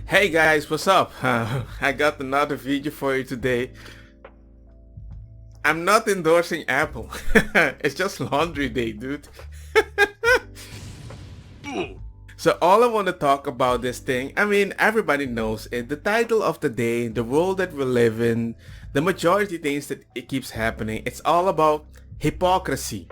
Hey guys, what's up? I got another video for you today. I'm not endorsing Apple. It's just laundry day, dude. So all I want to talk about this thing, I mean, everybody knows it. The title of the day, the world that we live in, the majority things that it keeps happening, it's all about hypocrisy.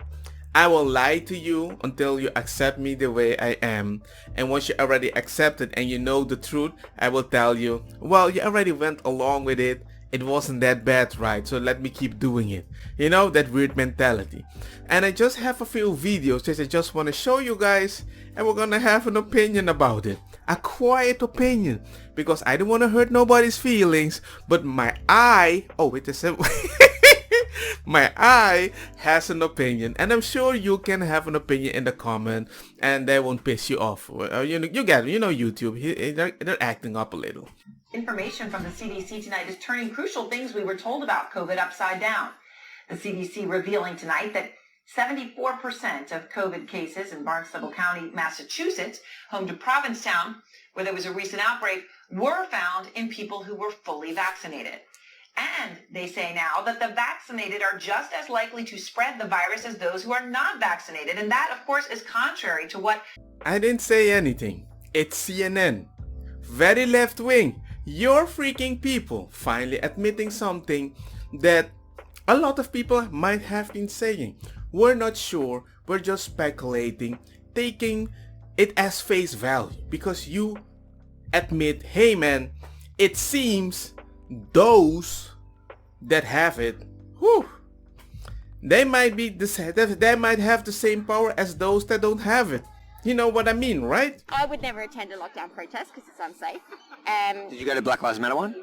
I will lie to you until you accept me the way I am. And once you already accept it and you know the truth, I will tell you, well, you already went along with it. It wasn't that bad, right? So let me keep doing it. You know, that weird mentality. And I just have a few videos that I just want to show you guys. And we're gonna have an opinion about it. A quiet opinion. Because I don't want to hurt nobody's feelings. But my eye... Oh, wait a second. My eye has an opinion, and I'm sure you can have an opinion in the comment, and they won't piss you off. You get it. You know YouTube. They're acting up a little. Information from the CDC tonight is turning crucial things we were told about COVID upside down. The CDC revealing tonight that 74% of COVID cases in Barnstable County, Massachusetts, home to Provincetown, where there was a recent outbreak, were found in people who were fully vaccinated. And they say now that the vaccinated are just as likely to spread the virus as those who are not vaccinated. And that, of course, is contrary to what... I didn't say anything. It's CNN. Very left wing. Your freaking people finally admitting something that a lot of people might have been saying. We're not sure. We're just speculating. Taking it as face value. Because you admit, hey man, it seems... those that have it, whew, they might have the same power as those that don't have it. You know what I mean, right? I would never attend a lockdown protest because it's unsafe. Did you go to Black Lives Matter one?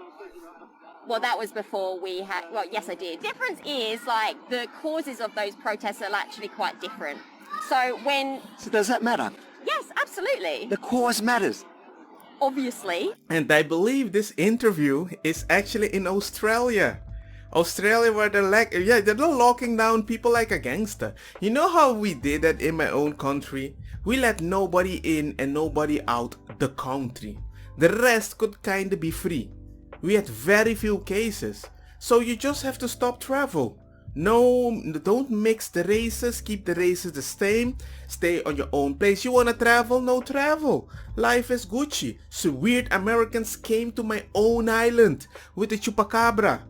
Well, that was before we had... Well, yes, I did. Difference is, like, the causes of those protests are actually quite different. So when... So does that matter? Yes, absolutely. The cause matters. Obviously. And I believe this interview is actually in Australia. Australia, where they're locking down people like a gangster. You know how we did that in my own country? We let nobody in and nobody out the country. The rest could kinda be free. We had very few cases. So you just have to stop travel. No, don't mix the races, keep the races the same, stay on your own place. You wanna travel? No travel. Life is Gucci. So weird Americans came to my own island with the chupacabra.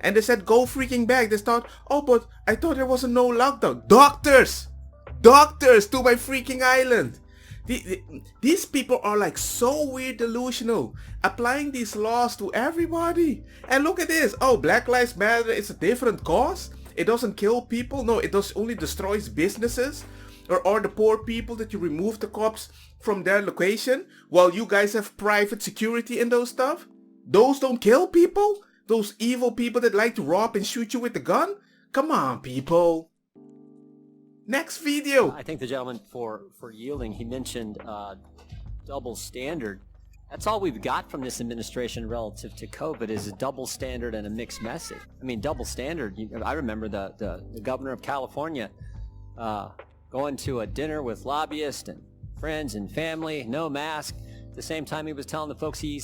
And they said, go freaking back. They thought, oh, but I thought there was a no lockdown. Doctors! Doctors to my freaking island. These people are like so weird delusional, applying these laws to everybody. And look at this. Oh, Black Lives Matter is a different cause? It doesn't kill people. No, it only destroys businesses. Or the poor people that you remove the cops from their location while you guys have private security and those stuff. Those don't kill people? Those evil people that like to rob and shoot you with a gun? Come on, people. Next video. I thank the gentleman for yielding. He mentioned double standard. That's all we've got from this administration relative to COVID is a double standard and a mixed message. I mean, double standard. I remember the governor of California going to a dinner with lobbyists and friends and family, no mask. At the same time, he was telling the folks he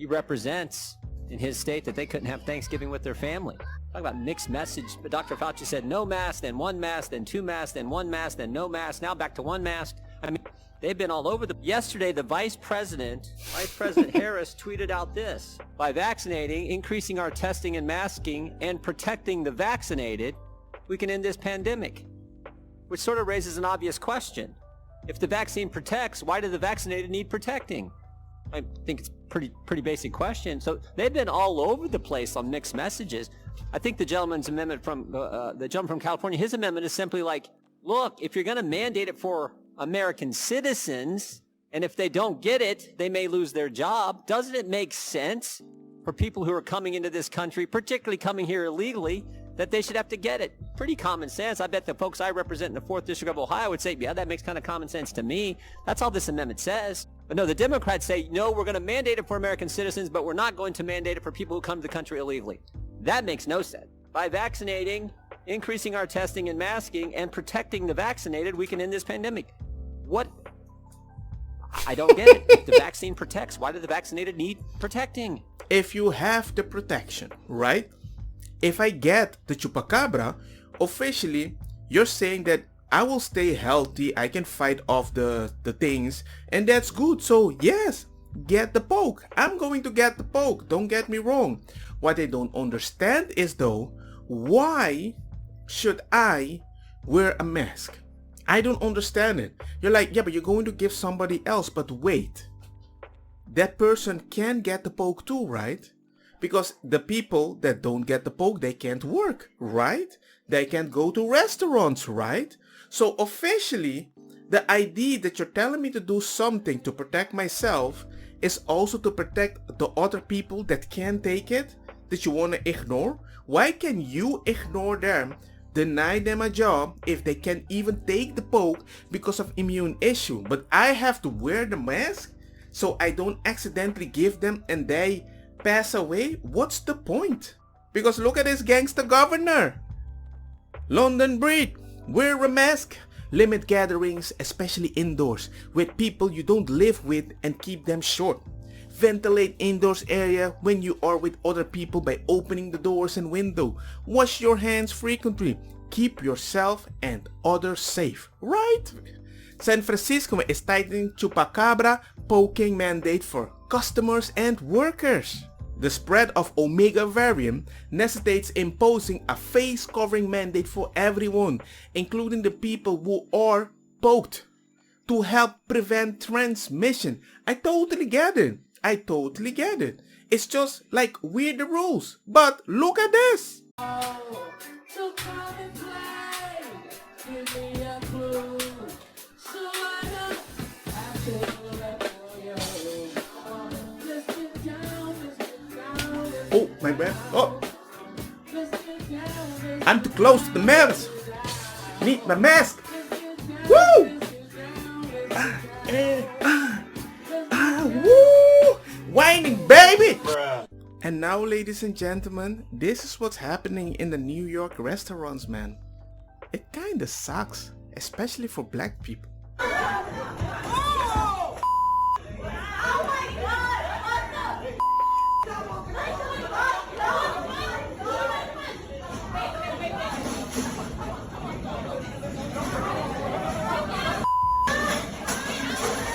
represents in his state that they couldn't have Thanksgiving with their family. Talk about mixed message. But Dr. Fauci said no mask, then one mask, then two masks, then one mask, then no mask. Now back to one mask. I mean, they've been all over yesterday, the Vice President Harris tweeted out this. By vaccinating, increasing our testing and masking, and protecting the vaccinated, we can end this pandemic. Which sort of raises an obvious question. If the vaccine protects, why do the vaccinated need protecting? I think it's pretty basic question. So they've been all over the place on mixed messages. I think the gentleman's amendment from the gentleman from California, his amendment is simply like, look, if you're going to mandate it for American citizens, and if they don't get it, they may lose their job. Doesn't it make sense for people who are coming into this country, particularly coming here illegally, that they should have to get it? Pretty common sense. I bet the folks I represent in the 4th District of Ohio would say, yeah, that makes kind of common sense to me. That's all this amendment says. But no, the Democrats say, no, we're going to mandate it for American citizens, but we're not going to mandate it for people who come to the country illegally. That makes no sense. By vaccinating, increasing our testing and masking, and protecting the vaccinated, we can end this pandemic. What? I don't get it. If the vaccine protects, why do the vaccinated need protecting? If you have the protection, right? If I get the chupacabra, officially, you're saying that I will stay healthy, I can fight off the things, and that's good. So yes, get the poke. I'm going to get the poke, don't get me wrong. What I don't understand is though, why should I wear a mask? I don't understand it. You're like, yeah, but you're going to give somebody else, but wait. That person can get the poke too, right? Because the people that don't get the poke, they can't work, right? They can't go to restaurants, right? So officially, the idea that you're telling me to do something to protect myself is also to protect the other people that can't take it, that you want to ignore. Why can you ignore them, deny them a job if they can't even take the poke because of immune issue? But I have to wear the mask so I don't accidentally give them and they pass away? What's the point? Because look at this gangster governor. London breed. Wear a mask. Limit gatherings, especially indoors, with people you don't live with and keep them short. Ventilate indoors area when you are with other people by opening the doors and window. Wash your hands frequently. Keep yourself and others safe. Right? San Francisco is tightening chupacabra poking mandate for customers and workers. The spread of Omega variant necessitates imposing a face covering mandate for everyone, including the people who are poked, to help prevent transmission. I totally get it. I totally get it. It's just like we're the rules. But look at this. Oh, my bad. Oh. I'm too close to the mask. Need my mask. Woo! Woo! Whining, baby! And now, ladies and gentlemen, this is what's happening in the New York restaurants, man. It kinda sucks, especially for black people.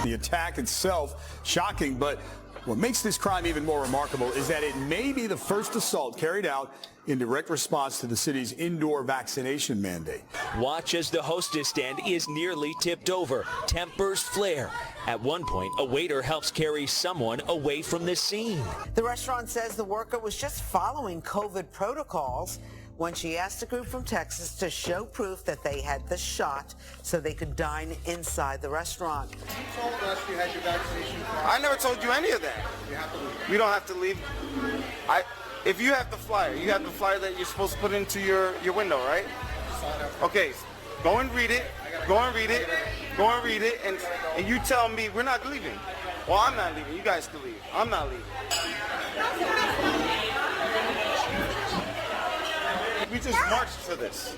The attack itself shocking, but what makes this crime even more remarkable is that it may be the first assault carried out in direct response to the city's indoor vaccination mandate. Watch as the hostess stand is nearly tipped over. Tempers flare. At one point, a waiter helps carry someone away from the scene. The restaurant says the worker was just following COVID protocols when she asked a group from Texas to show proof that they had the shot so they could dine inside the restaurant. You told us you had your vaccination card. I never told you any of that. You have to leave. We don't have to leave. If you have the flyer, you have the flyer that you're supposed to put into your window, right? Okay, go and read it. Go and read it. Go and read it. And you tell me we're not leaving. Well, I'm not leaving. You guys can leave. I'm not leaving. We just marched for this.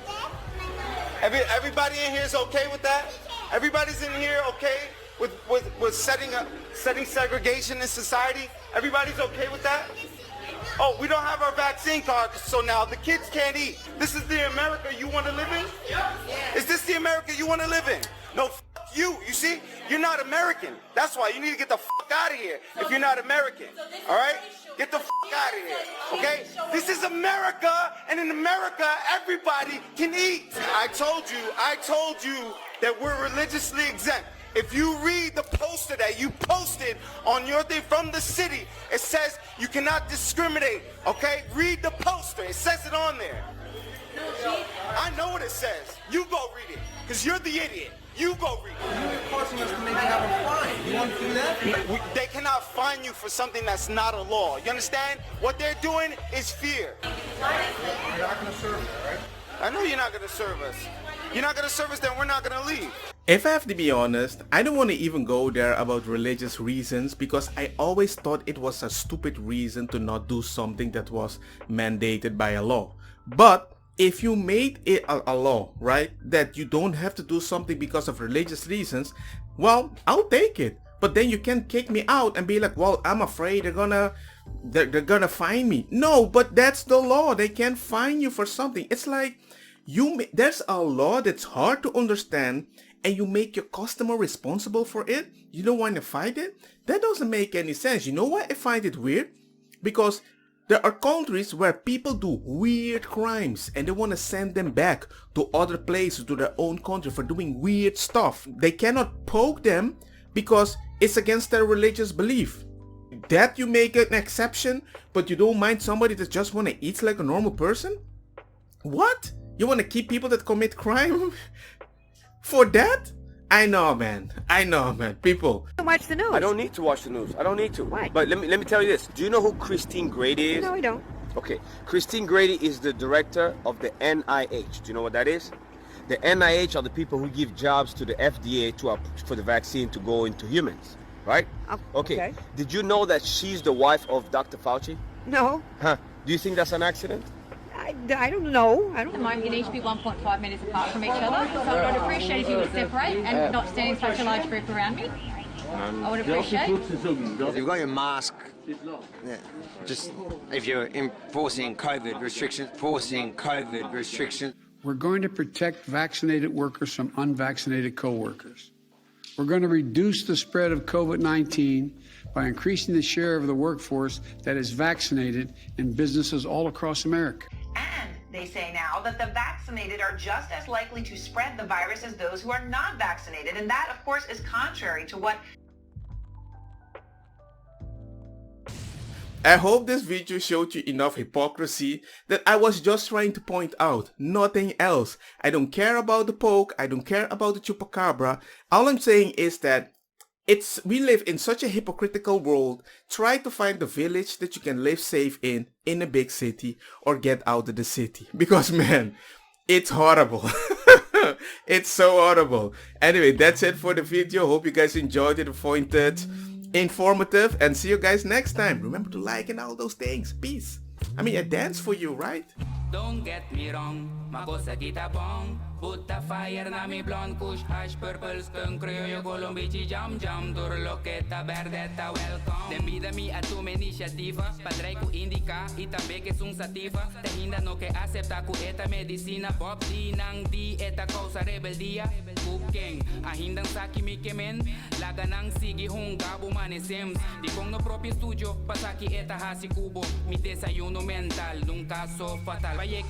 Everybody in here is okay with that? Everybody's in here okay with setting segregation in society? Everybody's okay with that? Oh, we don't have our vaccine card, so now the kids can't eat. This is the America you want to live in? Is this the America you want to live in? No, you. You see? You're not American. That's why you need to get the out of here if you're not American. All right? Get the out of here. Okay? This is America, and in America, everybody can eat. I told you that we're religiously exempt. If you read the poster that you posted on your thing from the city, it says you cannot discriminate, okay? Read the poster. It says it on there. I know what it says. You go read it, because you're the idiot. You go read it. You're forcing us to maybe have a fine. You want to do that? They cannot fine you for something that's not a law. You understand? What they're doing is fear. You're not going to serve us, right? I know you're not going to serve us. You're not going to serve us, then we're not going to leave. If I have to be honest, I don't want to even go there about religious reasons because I always thought it was a stupid reason to not do something that was mandated by a law. But if you made it a law, right, that you don't have to do something because of religious reasons, well, I'll take it. But then you can kick me out and be like, well, I'm afraid they're gonna fine me. No, but that's the law. They can't fine you for something. It's like there's a law that's hard to understand, and you make your customer responsible for it. You don't want to fight it. That doesn't make any sense. You know why I find it weird? Because there are countries where people do weird crimes and they want to send them back to other places, to their own country for doing weird stuff. They cannot poke them because it's against their religious belief. That you make an exception, but you don't mind somebody that just want to eat like a normal person? What? You want to keep people that commit crime for that? I know, man. People. Don't watch the news. I don't need to watch the news. I don't need to. Why? But let me tell you this. Do you know who Christine Grady is? No, I don't. Okay. Christine Grady is the director of the NIH. Do you know what that is? The NIH are the people who give jobs to the FDA for the vaccine to go into humans, right? Okay. Did you know that she's the wife of Dr. Fauci? No. Huh? Do you think that's an accident? I don't know. At the moment, you need to be 1.5 metres apart from each other. So I would appreciate if you would separate and not stand in such a large group around me. I would appreciate. You've got your mask. Yeah. Just if you're enforcing COVID restrictions. We're going to protect vaccinated workers from unvaccinated co-workers. We're going to reduce the spread of COVID-19 by increasing the share of the workforce that is vaccinated in businesses all across America. And they say now that the vaccinated are just as likely to spread the virus as those who are not vaccinated. And that, of course, is contrary to what... I hope this video showed you enough hypocrisy that I was just trying to point out. Nothing else. I don't care about the poke. I don't care about the chupacabra. All I'm saying is that we live in such a hypocritical world. Try to find the village that you can live safe in a big city, or get out of the city. Because man, it's horrible. It's so horrible. Anyway, that's it for the video. Hope you guys enjoyed it, found it informative, and see you guys next time. Remember to like and all those things. Peace. I mean, I dance for you, right? Don't get me wrong, makosa kita bong. Put the fire na mi blonde kush hash purple skunk criollo colombici jam jam turloqueta verdeta welcome. Dem vida mi a tu iniciativa, padrei ku indica e também que sum sativa. Te ainda no que acepta ku eta medicina pop di nang di eta causa rebeldia. Cooking, ainda saki mi kemen, laga nang sigi hunga bumanesems. Di kong no propio studio, pasaki eta hasi kubo, mi desayuno mental, nunca so fatal. Vaya